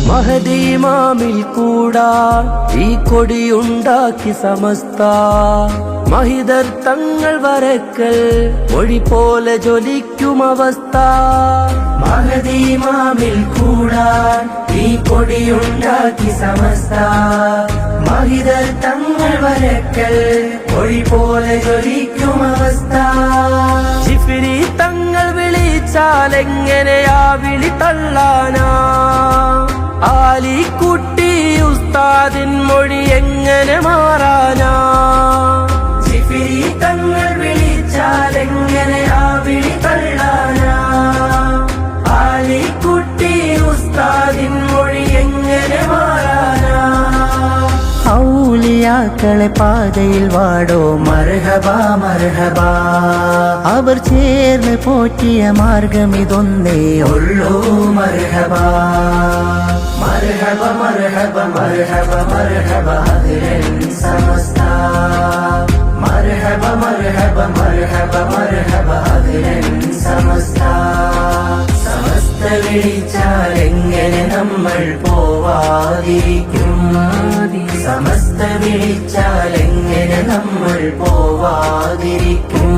മഹദി ഇമാമിൽ കൂടാൻ ഈ കൊടിയുണ്ടാക്കി സമസ്ത മഹിതർ തങ്ങൾ വരക്കൽ മൊഴി പോലെ ജ്വലിക്കും അവസ്ഥ. മഹദി ഇമാമിൽ കൂടാൻ ഈ കൊടിയുണ്ടാക്കി സമസ്ത മഹിതർ തങ്ങൾ വരക്കൽ മൊഴി പോലെ ജ്വലിക്കും അവസ്ഥ. ജിഫ്രി തങ്ങൾ വിളിച്ചാലെങ്ങനെയാ വിളി തള്ളാനാ, ആലിക്കുട്ടി ഉസ്താദിൻ മൊഴി എങ്ങനെ മാറാനാ. ജിഫ്രി തങ്ങൾ വിളിച്ചാലെങ്ങനെയാ വിളി തള്ളാനാ, ആലിക്കുട്ടി ഉസ്താദിൻ മൊഴി എങ്ങനെ മാറാനാ. ഔലിയാക്കളെ പാതയിൽ വാടോ മർഹബ മർഹബ, അവർ ചേർന്ന് പോറ്റിയ മാർഗം ഇതൊന്നേ ഉള്ളൂ മർഹബ. മർഹബ മർഹബ മർഹബ മർഹബ അതിരൻ സമസ്ത, മർഹബ മർഹബ മർഹബ മർഹബ അതിരൻ സമസ്ത. സമസ്ത വിളിച്ചാലെങ്ങനെ നമ്മൾ പോവാതിരിക്കും, സമസ്ത വിളിച്ചാലെങ്ങനെ നമ്മൾ പോവാതിരിക്കും.